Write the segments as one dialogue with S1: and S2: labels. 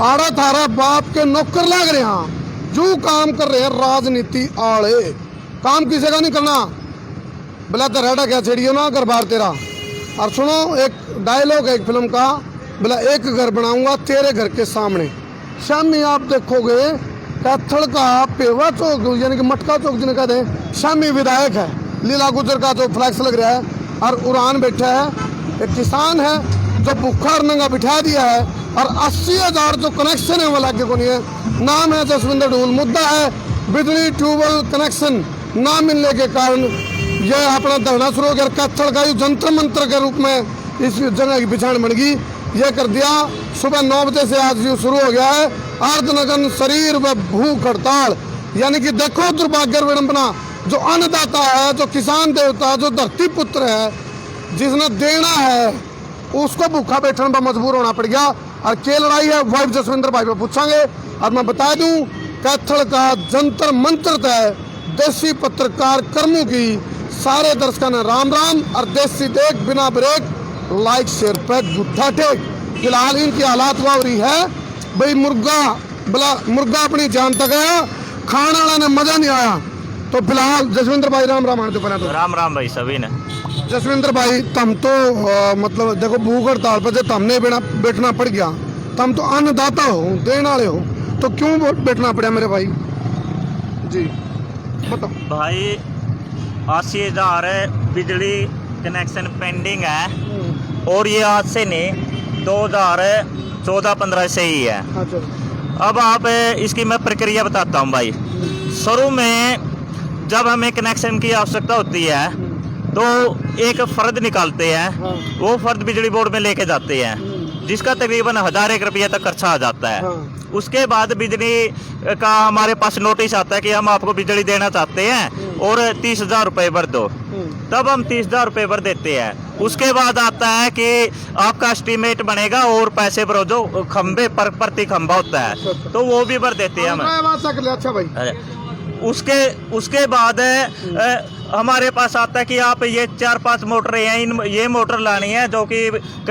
S1: आड़ा थारा बाप के नौकर लग रहे हैं, जो काम कर रहे हैं राजनीति आड़े। काम किसी का नहीं करना, बोला दरहटा क्या छेड़ियो ना घर बार तेरा। और सुनो एक डायलॉग है एक फिल्म का, बोला एक घर बनाऊंगा तेरे घर के सामने। शामी आप देखोगे कैथल का पेवा चौक यानी कि मटका चौक जिन्हें कहते हैं, शामी विधायक है, लीला गुजर का जो फ्लैक्स लग रहा है, और उड़ान बैठा है एक किसान है जो भूखा और नंगा बिठा दिया है, और 80,000 जो कनेक्शन है वो लागे को नहीं है। नाम है जसविंदर ढूल, मुद्दा है बिजली ट्यूबवेल कनेक्शन ना मिलने के कारण यह अपना धरना शुरू हो गया। कैथल का जंतर मंत्र के रूप में इस जगह की पिछाड़ बन गई, यह कर दिया। सुबह 9 बजे से आज ये शुरू हो गया है अर्धनग्न शरीर व भूख हड़ताल। यानी कि देखो दुर्भाग्य विडंबना, जो अन्नदाता है, जो किसान देवता, जो धरती पुत्र है, जिसने देना है, उसको भूखा बैठने पर मजबूर होना पड़ गया। और क्या लड़ाई है वाइफ जसविंदर भाई पे पूछांगे। और मैं बता दूं कैथल का जंतर मंत्र तय देसी पत्रकार कर्मों की सारे दर्शकों ने राम राम। और देसी देख बिना ब्रेक लाइक शेयर पे गुत्था टेक। फिलहाल इनकी हालात वावरी है भाई, मुर्गा अपनी जान तक गया, खाने वाला ने मजा नहीं आया। तो फिलहाल जसविंदर भाई राम राम आने तो बना तो
S2: राम राम भाई सभी ने।
S1: जसविंदर भाई तम तो मतलब देखो भूख हड़ताल पर जब हमने बैठना पड़ गया, तम तो अन्नदाता हो, देने वाले हो, तो क्यों बैठना पड़ा मेरे भाई जी बताओ।
S2: भाई 80,000 बिजली कनेक्शन पेंडिंग है, और ये आज से नहीं 2014-15 से ही है।
S1: अच्छा।
S2: अब आप इसकी मैं प्रक्रिया बताता हूँ भाई। शुरू में जब हमें कनेक्शन की आवश्यकता होती है तो एक फर्द निकालते हैं,
S1: हाँ।
S2: वो फर्द बिजली बोर्ड में लेके जाते हैं, जिसका तकरीबन 1000 रुपये तक खर्चा आ जाता है।
S1: हाँ।
S2: उसके बाद बिजली का हमारे पास नोटिस आता है कि हम आपको बिजली देना चाहते हैं और 30,000 रुपये भर दो, तब हम 30,000 रुपये भर देते हैं। उसके बाद आता है कि आपका एस्टीमेट बनेगा और पैसे भरो जो खंबे पर प्रति खंबा होता है, तो वो भी भर देते हैं हम।
S1: अच्छा भाई।
S2: उसके बाद हमारे पास आता है कि आप ये 4-5 मोटर हैं, ये मोटर लानी है जो कि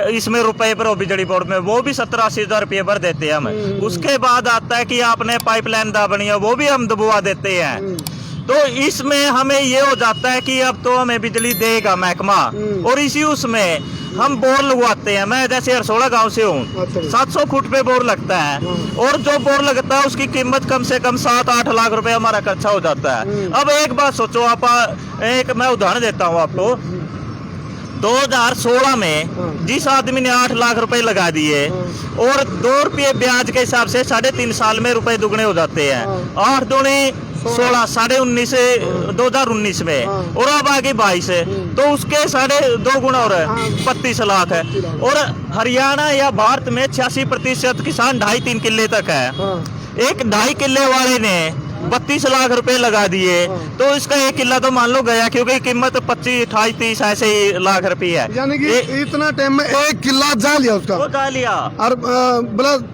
S2: इसमें रुपए पर हो बिजली बोर्ड में, वो भी 70-80,000 रुपये भर देते हैं हम। उसके बाद आता है कि आपने पाइपलाइन दाबनी है, वो भी हम दबवा देते हैं। तो इसमें हमें ये हो जाता है कि अब तो हमें बिजली देगा महकमा, और इसी उसमें हम बोर लगवाते हैं। मैं जैसे हरसोड़ा गांव से हूँ, 700 फुट पे बोर लगता है, और जो बोर लगता है उसकी कीमत कम से कम 7-8 लाख रुपए हमारा खर्चा हो जाता है। अब एक बात सोचो आप, एक मैं उदाहरण देता हूँ आपको। 2016 में जिस आदमी ने 8 लाख रुपए लगा दिए, और 2 रुपये ब्याज के हिसाब से 3.5 साल में रुपए दुगने हो जाते हैं। 8 दूनी 16, 19.5 2019 में, और अब आगे 22 है, तो उसके 2.5 गुना और 32 लाख है। और हरियाणा या भारत में 86% किसान 2.5-3 किले तक है। एक 2.5 किले वाले ने 32 लाख रुपए लगा दिए, तो इसका 1 किला तो मान लो गया, क्योंकि कीमत 25, 28, 30 ऐसे ही लाख रुपए है।
S1: यानी कि इतना टाइम में 1 किला जा लिया उसका,
S2: वो जा लिया।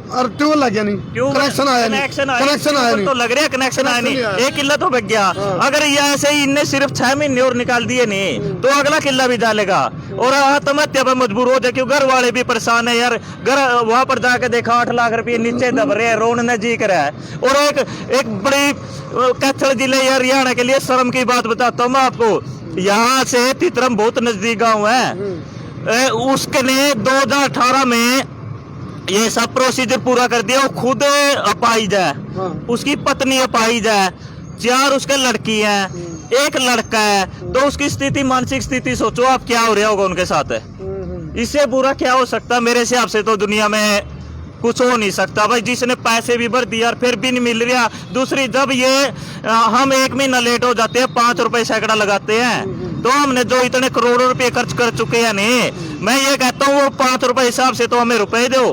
S1: और ट्यूबवेल लग गया नहीं, कनेक्शन आया नहीं, कनेक्शन आया नहीं,
S2: तो लग रहा है कनेक्शन आया नहीं, 1 किला तो बच गया। अगर ये ऐसे ही इनने सिर्फ 6 महीने और निकाल दिए नहीं, तो अगला किला भी डालेगा और आत्महत्या पर मजबूर हो जाए, क्योंकि घर वाले भी परेशान है यार। घर वहां पर जाके देखा 8 लाख रुपये नीचे दब रहे हैं, रोने जी कर है। और एक बड़ी कैथल जिले या हरियाणा के लिए शर्म की बात बताता हूँ मैं आपको। यहाँ से तितरम बहुत नजदीक गाँव है, उसने 2018 में ये सब प्रोसीजर पूरा कर दिया। वो खुद अपाहिज है, उसकी पत्नी अपाहिज है, 4 उसके लड़की हैं, 1 लड़का है। तो उसकी स्थिति, मानसिक स्थिति सोचो आप, क्या हो रहा होगा उनके साथ। इससे बुरा क्या हो सकता मेरे हिसाब से, तो दुनिया में कुछ हो नहीं सकता भाई। जिसने पैसे भी भर दिया और फिर भी नहीं मिल रहा। दूसरी, जब ये हम 1 महीना लेट हो जाते हैं, 5 रुपए सैकड़ा लगाते हैं, तो हमने जो इतने करोड़ों रुपए खर्च कर चुके हैं नहीं, मैं ये कहता हूँ वो 5 रुपए हिसाब से तो हमें रुपए दो,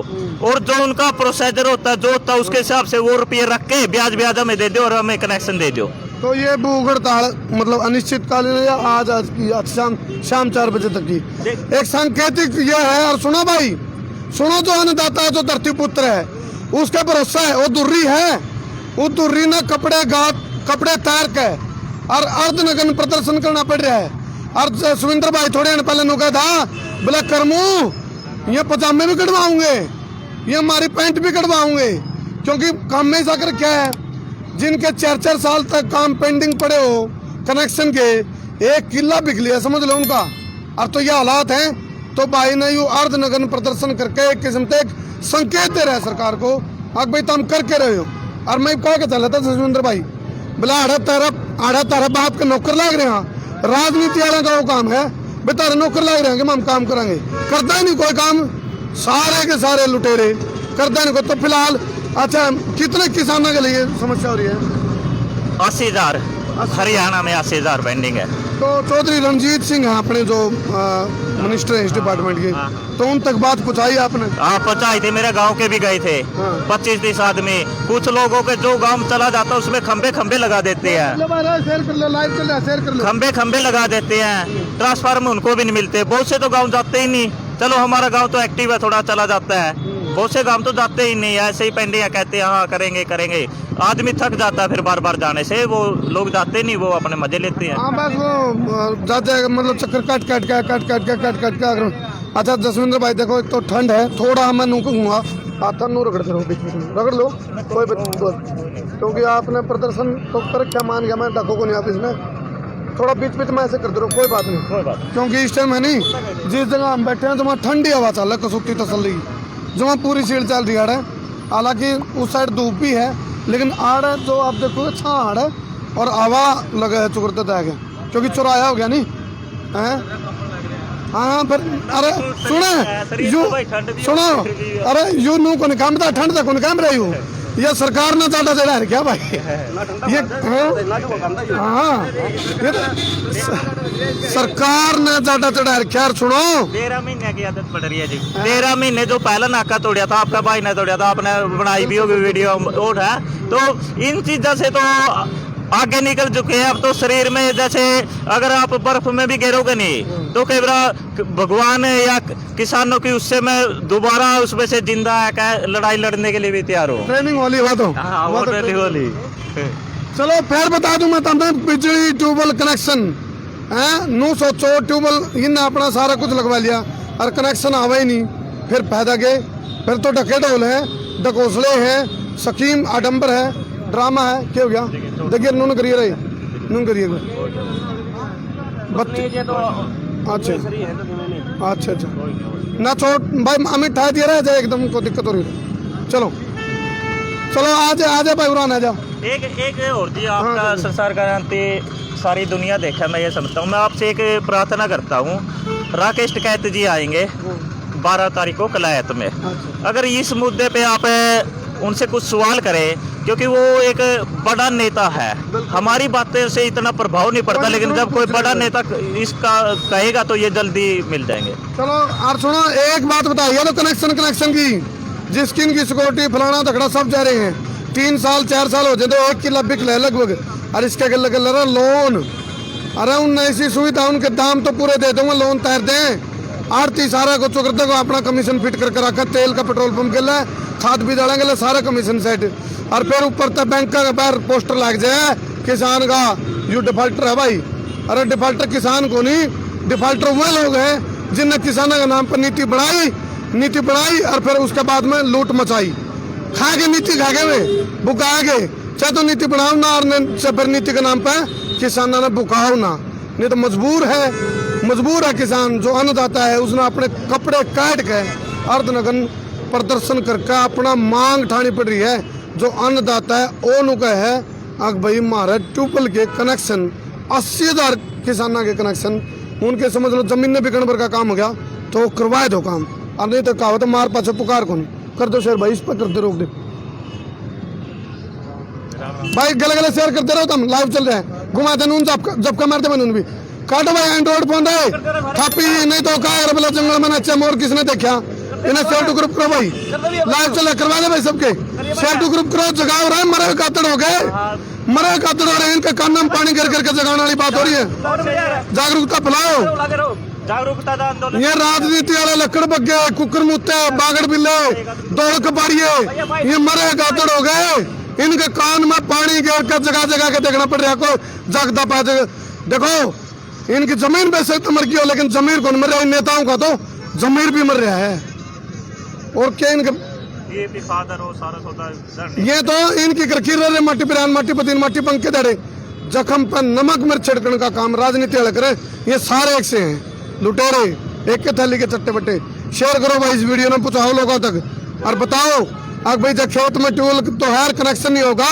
S2: और जो उनका प्रोसीजर होता है, जो होता है उसके हिसाब से वो रुपये रख के ब्याज हमें दे दो और हमें कनेक्शन दे दो।
S1: तो ये भूख हड़ताल मतलब अनिश्चितकालीन या आज की शाम 4 बजे तक की एक सांकेतिक यह है। और सुनो भाई, सुनो, जो अन्नदाता है, जो धरती पुत्र है, उसके भरोसा है, वो दुर्री है, वो दुर्री ने कपड़े तैर के और अर्धनग्न प्रदर्शन करना पड़ रहा है। और जसविंदर भाई थोड़े दिन पहले नुका था, बोला करमू ये पजामे भी कटवाऊंगे, ये हमारी पैंट भी कटवाऊंगे, क्योंकि काम में जाकर क्या है, जिनके 4-4 साल तक काम पेंडिंग पड़े हो कनेक्शन के, 1 किला बिक लिया समझ लो उनका। अब तो ये हालात हैं, तो भाई ने यू अर्धनग्न प्रदर्शन करके एक किस्म से एक संकेत दे रहा है सरकार को, अब भाई तुम करके रहे हो। और मैं कह के चला था जसविंदर भाई, बोला आड़ा तारा बाप के नौकर लाग रहे हैं, राजनीति वाला का वो काम है, बेतारे नौकर लाग रहे हैं कि हम काम करेंगे, करता ही नहीं कोई काम, सारे के सारे लुटेरे, करता ही नहीं कोई। तो फिलहाल अच्छा, कितने किसानों के लिए समस्या हो रही है?
S2: 80,000 हरियाणा में 80,000 पेंडिंग है।
S1: तो चौधरी रणजीत सिंह हैं अपने जो मिनिस्टर हैं इस डिपार्टमेंट के, तो उन तक बात पहुंचाई आपने?
S2: हाँ पहुंचाई थी, मेरे गांव के भी गए थे।
S1: हाँ।
S2: 25-30 आदमी, कुछ लोगों के जो गांव चला जाता है उसमें खंबे लगा देते हैं, खंबे लगा देते हैं, ट्रांसफार्मर उनको भी नहीं मिलते। बहुत से तो गांव जाते ही नहीं, चलो हमारा गांव तो एक्टिव है, थोड़ा चला जाता है, बहुत से गांव तो जाते ही नहीं, ऐसे ही पेंडिंग है, कहते हैं हाँ करेंगे। आदमी थक जाता है फिर बार जाने से, वो लोग जाते नहीं, वो अपने मजे लेते हैं।
S1: हाँ बस वो जाते मतलब चक्कर काट के। अच्छा जसविंदर भाई देखो, एक तो ठंड है, थोड़ा मैं नू कहूँगा हाथ नू रगड़ते रहो, बीच में रगड़ लो कोई क्योंकि आपने प्रदर्शन तो कर क्या मान गया, मैं डाको को नहीं आप इसमें थोड़ा बीच में ऐसे करते रहो, कोई बात नहीं, क्योंकि इस टाइम है नहीं, जिस जगह हम बैठे हैं तो वहाँ ठंडी हवा चल रहा है, कसूती तसल्ली जो वहाँ पूरी सीट चल रही है। हालांकि उस साइड धूप भी है, लेकिन आड़ है जो आप देखो अच्छा आड़ है, और हवा लगा है चुकरते है, क्योंकि चुराया हो गया नहीं है। हाँ फिर अरे सुनो अरे यू नू को काम था, ठंड तक काम रही हूँ, ये सरकार ने ज्यादा चढ़ा है क्या भाई? ये हाँ ये सरकार ने ज्यादा चढ़ा है। खैर सुनो,
S2: 13 महीने की आदत पड़ रही है जी। 13 महीने जो पहला नाका तोड़ा था, आपका भाई ने तोड़ा था, आपने बनाई भी होगी वीडियो और है, तो इन चीजों से तो आगे निकल चुके हैं। अब तो शरीर में जैसे अगर आप बर्फ में भी गिरोगे नहीं तो कई बार भगवान या किसानों की उससे मैं दोबारा उसमें से जिंदा है लड़ाई लड़ने के लिए भी तैयार हो।
S1: ट्रेनिंग वाली बात हो।
S2: हाँ, वो ट्रेनिंग वाली।
S1: चलो फिर बता दूं मैं तुम्हें, बिजली ट्यूबवेल कनेक्शन है, नू सोचो ट्यूबवेल इनने अपना सारा कुछ लगवा लिया और कनेक्शन आवा ही नहीं, फिर फायदा के? फिर तो ढके ढोल है, ढकोसले हैं, स्कीम आडम्बर है, ड्रामा है, क्या हो गया? देखिए नून करिए रही, नून करिए अच्छा ना छोड़ भाई, हमें ठा दिया रहा एकदम को दिक्कत हो रही है। चलो आज भाई उड़ान आ जाओ।
S2: एक और जी, आपका संसार क्रांति सारी दुनिया देखा, मैं ये समझता हूँ। मैं आपसे एक प्रार्थना करता हूँ, राकेश टिकैत जी आएंगे 12 तारीख को कलायत में, अगर इस मुद्दे पे आप उनसे कुछ सवाल करें, क्योंकि वो एक बड़ा नेता है, हमारी बातें से इतना प्रभाव नहीं पड़ता, लेकिन जब कोई बड़ा नेता इसका कहेगा तो ये जल्दी मिल जाएंगे।
S1: चलो और सुनो, एक बात बताइए, तो कनेक्शन की जिसकी इनकी सिक्योरिटी फलाना धकड़ा सब जा रहे हैं, 3 साल 4 साल हो जाए तो 1 किला बिक ले लगभग, और इसके गल लोन, अरे उन ऐसी सुविधा, उनके दाम तो पूरे दे दूंगा, लोन तैर दें, आरती सारा कुछ करते को अपना कमीशन फिट करके रखा, तेल का पेट्रोल पंप के लिए, खाद भी डालेंगे, सारा कमीशन सेट, और फिर ऊपर तक बैंक का पैर पोस्टर लग जाए किसान का, यू डिफॉल्टर है भाई। अरे डिफॉल्टर किसान को नहीं, डिफॉल्टर वो लोग हैं जिनने किसानों के नाम पर नीति बनाई और फिर उसके बाद में लूट मचाई, खा के नीति खा के में बुका गए, चाहे तो नीति बनाओ ना, और फिर नीति के नाम पर किसानों ने बुकाओ ना, नहीं तो मजबूर है किसान जो अन्नदाता है, उसने अपने कपड़े काट के अर्धनग्न प्रदर्शन करके अपना मांग ठानी पड़ रही है। जो अन्नदाता है वो नु है अग भाई मारे ट्यूबवेल के कनेक्शन 80,000 किसानों के कनेक्शन, उनके समझ लो जमीन ने बिकन भर का काम हो गया तो करवाए दो काम, और नहीं तो कहा तो मार पाछे पुकार कौन कर दो शेयर भाई, इस पर करते रोक दे भाई, गले शेयर करते रहो, तुम लाइव चल रहे हैं, घुमाते नून जब का मारते नून भी काटो भाई, एंड्रॉइड फोन है थापी, नहीं तो का जंगल में नच्चा मोर किसने देखा, इन्हें शेयर टू ग्रुप करो भाई, लाइव चल करवा दे भाई सबके, शेयर टू ग्रुप करो, जगाओ रहे मरे कातड़ हो गए, इनके कान में पानी गिर करके जगाने वाली बात हो रही है, जागरूकता फैलाओ, जागरूकता। ये राजनीति वाले लकड़ बग्गे, कुकर मुत्ते, बागड़ बिल्ले, दौड़ कबाड़िए, ये मरे कातड़ हो गए, इनके कान में पानी गिर कर जगह के देखना पड़ रहा है, कोई जागता पाए। देखो इनकी जमीन वैसे तो मर गई हो, लेकिन जमीर कौन मर रहा है, नेताओं का तो जमीर भी मर रहा है, और क्या इनके
S2: डीएपी खादर हो सारा सौदा इधर नहीं।
S1: ये तो इनकी करखी रहे माटी पिरान माटी पतीन माटी पंखे दड़े जख्म पर नमक मिर्च छिड़कने का काम राजनीति वाले करे। ये सारे एक से हैं लुटेरे, एक के थाली के चट्टे बट्टे। शेयर करो भाई इस वीडियो में, पहुंचाओ लोगों तक और बताओ अगर भाई जब खेत में ट्यूबवेल तो हायर कनेक्शन नहीं होगा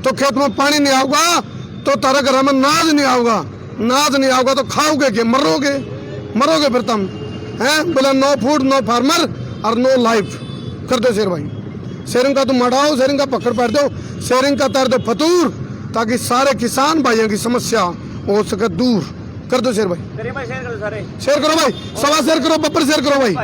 S1: तो खेत में पानी नहीं आऊगा तो तारे घर में नाज नहीं आऊगा, नाज नहीं आऊगा तो खाओगे के मरोगे, मरोगे फिर तुम हैं। बोले नो फूड नो फार्मर और नो लाइफ कर दो शेर भाई। शेयरिंग का तुम मढ़ाओ, शेयरिंग का पकड़ पाड़ दो, शेयरिंग का तार दो फतूर ताकि सारे किसान भाइयों की समस्या हो सके दूर कर दो शेर भाई।
S2: शेयर करो सारे,
S1: शेयर करो भाई, सवा शेयर करो, बब्बर शेयर करो भाई।